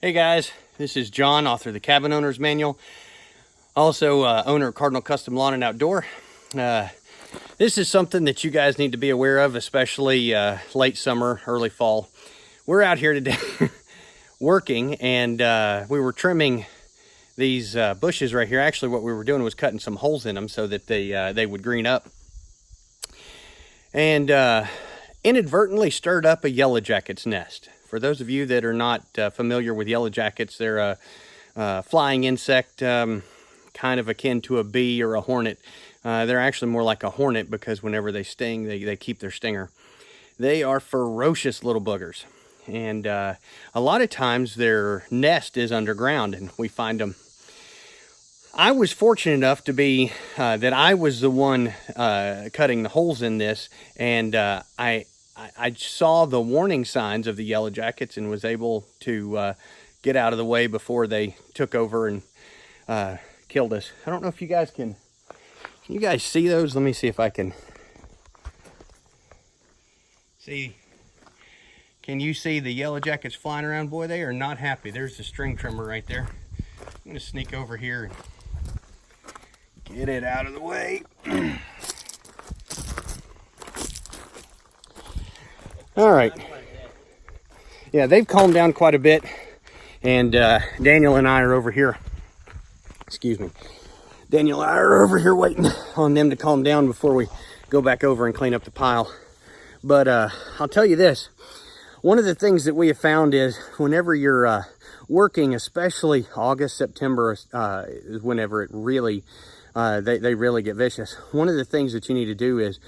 Hey guys, this is John, author of the Cabin Owner's Manual, also owner of Cardinal Custom Lawn and Outdoor. This is something that you guys need to be aware of, especially late summer, early fall. We're out here today working, and we were trimming these bushes right here. Actually, what we were doing was cutting some holes in them so that they would green up. And inadvertently stirred up a yellow jacket's nest. For those of you that are not familiar with yellow jackets, they're a flying insect, kind of akin to a bee or a hornet. They're actually more like a hornet because whenever they sting, they keep their stinger. They are ferocious little boogers. And a lot of times their nest is underground and we find them. I was fortunate enough to be that I was the one cutting the holes in this, and I saw the warning signs of the yellow jackets and was able to get out of the way before they took over and killed us. I don't know if you guys can you guys see those? Let me see if I can see. Can you see the yellow jackets flying around? Boy, they are not happy. There's the string trimmer right there. I'm going to sneak over here and get it out of the way. All right. Yeah, they've calmed down quite a bit, and Daniel and I are over here. Excuse me. Daniel and I are over here waiting on them to calm down before we go back over and clean up the pile. But I'll tell you this. One of the things that we have found is whenever you're working, especially August, September, is whenever it really, they really get vicious. One of the things that you need to do is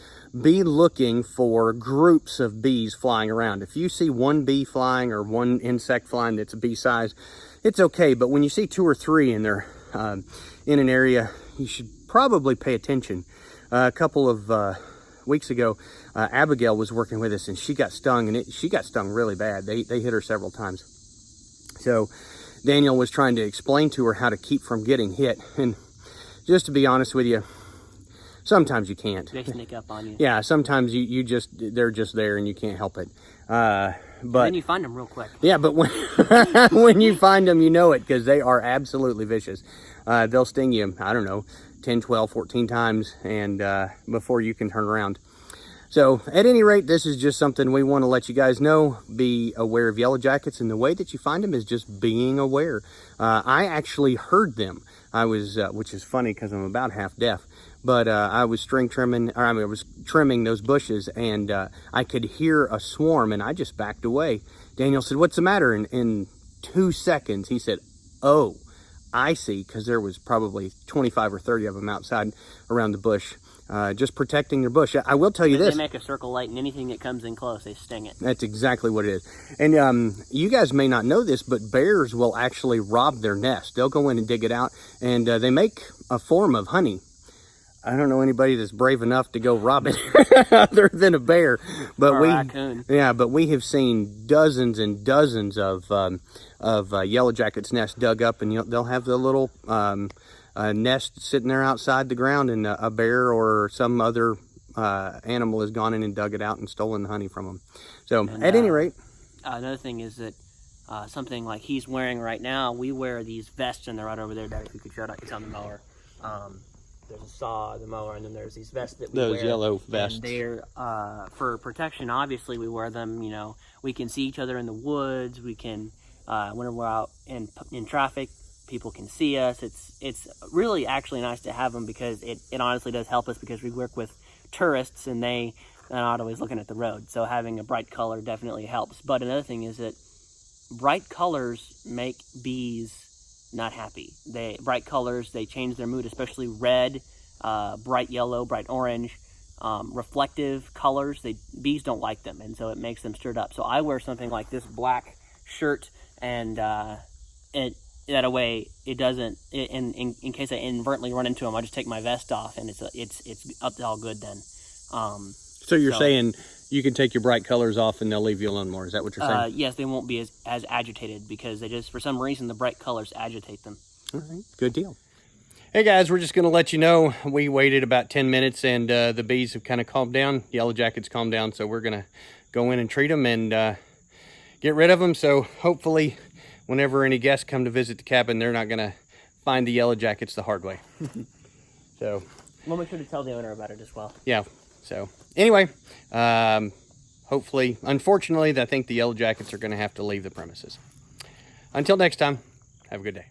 be looking for groups of bees flying around. If you see one bee flying or one insect flying that's a bee size, it's okay. But when you see two or three and they're in an area, you should probably pay attention. A couple of weeks ago, Abigail was working with us and she got stung, and she got stung really bad. They hit her several times. So Daniel was trying to explain to her how to keep from getting hit. And just to be honest with you, sometimes you can't. They sneak up on you. Yeah, sometimes they're just there and you can't help it. But then you find them real quick. Yeah, but when, when you find them, you know it, because they are absolutely vicious. They'll sting you, I don't know, 10, 12, 14 times, and before you can turn around. So at any rate, this is just something we want to let you guys know. Be aware of yellow jackets, and the way that you find them is just being aware. I actually heard them. I was, which is funny because I'm about half deaf, but I was I was trimming those bushes, and I could hear a swarm, and I just backed away. Daniel said, "What's the matter?" And in 2 seconds, he said, "Oh, I see," because there was probably 25 or 30 of them outside around the bush, just protecting their bush. I will tell you this. They make a circle light, and anything that comes in close, they sting it. That's exactly what it is. And you guys may not know this, but bears will actually rob their nest. They'll go in and dig it out, and they make a form of honey. I don't know anybody that's brave enough to go rob it other than a bear. But or a raccoon. Yeah, but we have seen dozens and dozens of yellow jackets' nests dug up, and they'll have the little nest sitting there outside the ground, and a bear or some other animal has gone in and dug it out and stolen the honey from them. So and, at any rate, another thing is that something like he's wearing right now, we wear these vests, and they're right over there, Dad, if you could show it, it's on the mower. There's a saw, the mower, and then there's these vests that we wear. Those yellow vests. And they're for protection. Obviously, we wear them. You know, we can see each other in the woods. We can, whenever we're out in traffic, people can see us. It's really actually nice to have them because it honestly does help us, because we work with tourists and they're not always looking at the road. So having a bright color definitely helps. But another thing is that bright colors make bees not happy. Bright colors, they change their mood, especially red, bright yellow, bright orange, reflective colors. Bees don't like them, and so it makes them stirred up. So I wear something like this black shirt, and that way it doesn't. In case I inadvertently run into them, I just take my vest off, and it's up to all good then. So you're saying you can take your bright colors off and they'll leave you alone more. Is that what you're saying? Yes, they won't be as agitated, because they just, for some reason, the bright colors agitate them. All right, good deal. Hey guys, we're just going to let you know we waited about 10 minutes and the bees have kind of calmed down. Yellow jackets calmed down, so we're going to go in and treat them and get rid of them. So hopefully whenever any guests come to visit the cabin, they're not going to find the yellow jackets the hard way. So we'll make sure to tell the owner about it as well. Yeah. So anyway, hopefully, unfortunately, I think the yellow jackets are going to have to leave the premises. Until next time, have a good day.